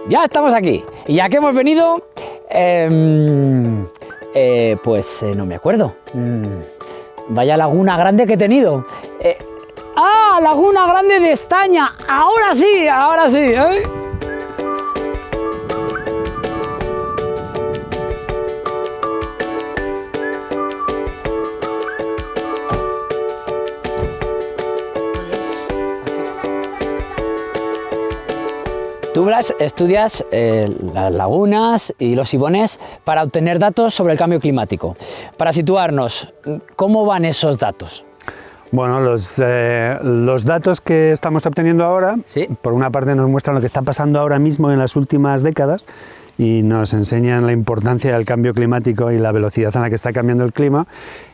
Ya estamos aquí. Y ya que hemos venido, no me acuerdo. Vaya laguna grande que he tenido. Laguna Grande de Estaña. Ahora sí, ahora sí. Tú, Blas, estudias las lagunas y los sibones para obtener datos sobre el cambio climático. Para situarnos, ¿cómo van esos datos? Bueno, los datos que estamos obteniendo ahora, ¿Sí? Por una parte nos muestran lo que está pasando ahora mismo en las últimas décadas y nos enseñan la importancia del cambio climático y la velocidad en la que está cambiando el clima,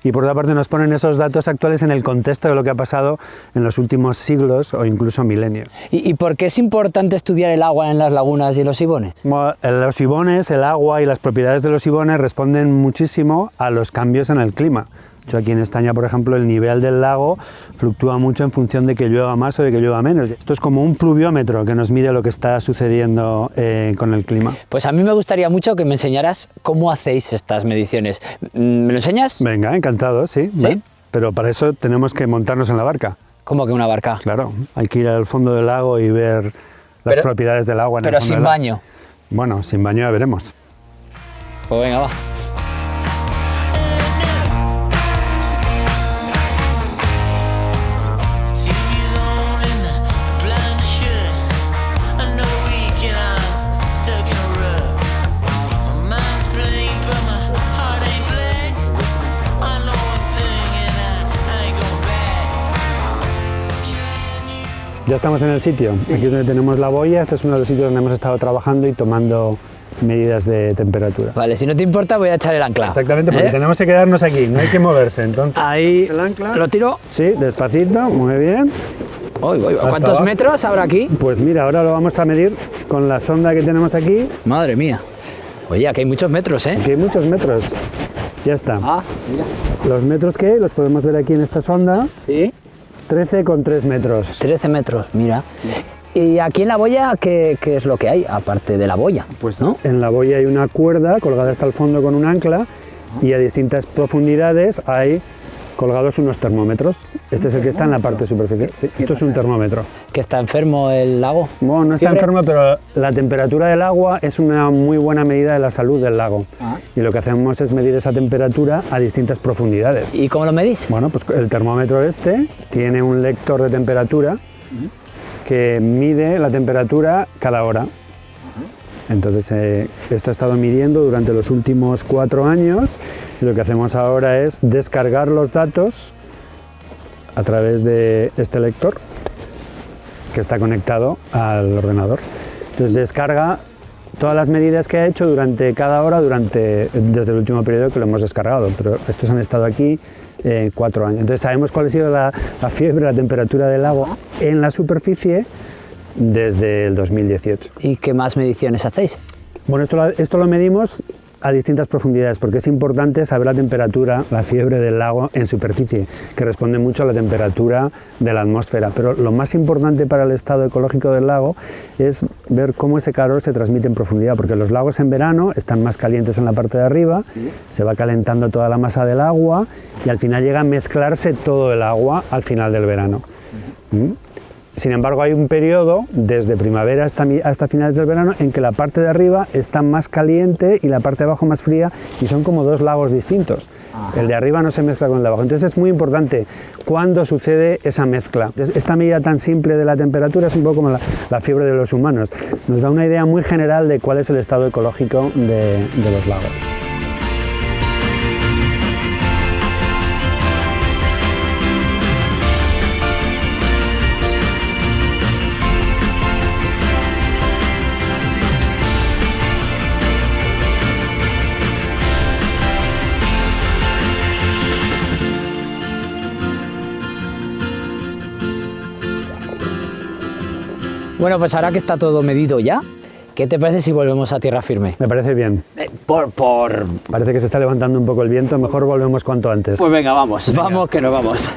y por otra parte nos ponen esos datos actuales en el contexto de lo que ha pasado en los últimos siglos o incluso milenios. ¿Y por qué es importante estudiar el agua en las lagunas y los sibones? Bueno, los sibones, el agua y las propiedades de los sibones responden muchísimo a los cambios en el clima. De hecho, aquí en Estaña, por ejemplo, el nivel del lago fluctúa mucho en función de que llueva más o de que llueva menos. Esto es como un pluviómetro que nos mide lo que está sucediendo con el clima. Pues a mí me gustaría mucho que me enseñaras cómo hacéis estas mediciones. ¿Me lo enseñas? Venga, encantado, sí. ¿Sí? Ven. Pero para eso tenemos que montarnos en la barca. ¿Cómo que una barca? Claro, hay que ir al fondo del lago y ver las propiedades del agua en el Pero fondo sin del lago. baño. Bueno, sin baño ya veremos. Pues venga, va. Ya estamos en el sitio, aquí es donde tenemos la boya, este es uno de los sitios donde hemos estado trabajando y tomando medidas de temperatura. Vale, si no te importa voy a echar el ancla. Exactamente, porque tenemos que quedarnos aquí, no hay que moverse, entonces... Ahí el ancla. lo tiro. Sí, despacito, muy bien. ¿Cuántos abajo. metros habrá aquí? Pues mira, ahora lo vamos a medir con la sonda que tenemos aquí. Madre mía. Oye, aquí hay muchos metros, ¿eh? Aquí hay muchos metros. Ya está. Mira. Los metros que hay los podemos ver aquí en esta sonda, Sí. 13,3 metros. 13 metros, mira. Y aquí en la boya, ¿qué es lo que hay? Aparte de la boya, Pues ¿no? en la boya hay una cuerda colgada hasta el fondo con un ancla y a distintas profundidades hay colgados unos termómetros. Este es el que está en la parte superficial. Sí, esto es un termómetro. ¿Que está enfermo el lago? Bueno, no está ¿Fiebre? enfermo, pero la temperatura del agua es una muy buena medida de la salud del lago. Y lo que hacemos es medir esa temperatura a distintas profundidades. ¿Y cómo lo medís? Bueno, pues el termómetro este tiene un lector de temperatura que mide la temperatura cada hora. Entonces, esto ha estado midiendo durante los últimos 4 años y lo que hacemos ahora es descargar los datos a través de este lector que está conectado al ordenador. Entonces, descarga todas las medidas que ha hecho durante cada hora, desde el último periodo que lo hemos descargado, pero estos han estado aquí 4 años. Entonces, sabemos cuál ha sido la fiebre, la temperatura del agua en la superficie desde el 2018. ¿Y qué más mediciones hacéis? Bueno, esto lo medimos a distintas profundidades porque es importante saber la temperatura, la fiebre del lago en superficie, que responde mucho a la temperatura de la atmósfera. Pero lo más importante para el estado ecológico del lago es ver cómo ese calor se transmite en profundidad, porque los lagos en verano están más calientes en la parte de arriba, se va calentando toda la masa del agua y al final llega a mezclarse todo el agua al final del verano. Sin embargo, hay un periodo, desde primavera hasta finales del verano, en que la parte de arriba está más caliente y la parte de abajo más fría, y son como dos lagos distintos. El de arriba no se mezcla con el de abajo. Entonces es muy importante cuándo sucede esa mezcla. Entonces, esta medida tan simple de la temperatura es un poco como la fiebre de los humanos. Nos da una idea muy general de cuál es el estado ecológico de los lagos. Bueno, pues ahora que está todo medido ya, ¿qué te parece si volvemos a tierra firme? Me parece bien. Parece que se está levantando un poco el viento, mejor volvemos cuanto antes. Pues venga, vamos, vamos que nos vamos.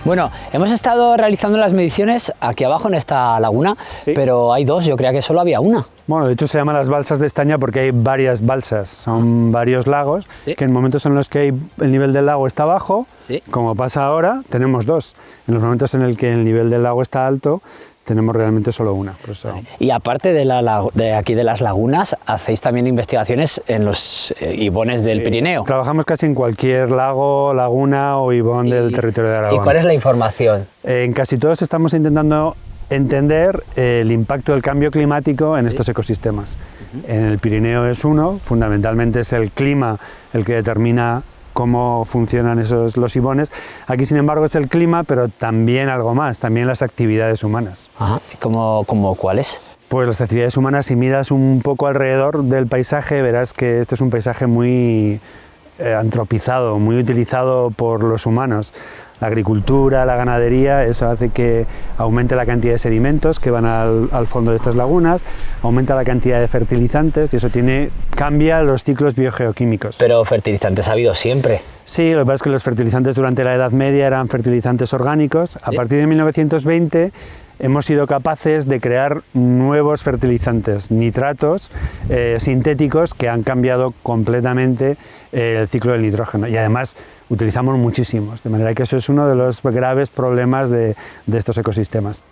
Bueno, hemos estado realizando las mediciones aquí abajo en esta laguna, Sí. pero hay dos, yo creía que solo había una. Bueno, de hecho se llaman las balsas de Estaña porque hay varias balsas, son varios lagos, Sí. que en momentos en los que el nivel del lago está bajo, Sí. como pasa ahora, tenemos dos. En los momentos en el que el nivel del lago está alto, tenemos realmente solo una. Por eso. Y aparte de aquí de las lagunas, hacéis también investigaciones en los ibones del Pirineo. Trabajamos casi en cualquier lago, laguna o ibón del territorio de Aragón. ¿Y cuál es la información? En casi todos estamos intentando entender el impacto del cambio climático en estos ecosistemas. En el Pirineo es uno, fundamentalmente es el clima el que determina cómo funcionan los ibones. Aquí, sin embargo, es el clima, pero también algo más, también las actividades humanas. Ajá. ¿Cómo cuáles? Pues las actividades humanas, si miras un poco alrededor del paisaje, verás que este es un paisaje muy antropizado, muy utilizado por los humanos. La agricultura, la ganadería, eso hace que aumente la cantidad de sedimentos que van al fondo de estas lagunas, aumenta la cantidad de fertilizantes y eso cambia los ciclos biogeoquímicos. Pero fertilizantes ha habido siempre. Sí, lo que pasa es que los fertilizantes durante la Edad Media eran fertilizantes orgánicos. A partir de 1920 hemos sido capaces de crear nuevos fertilizantes, nitratos sintéticos que han cambiado completamente el ciclo del nitrógeno y además utilizamos muchísimos, de manera que eso es uno de los graves problemas de estos ecosistemas.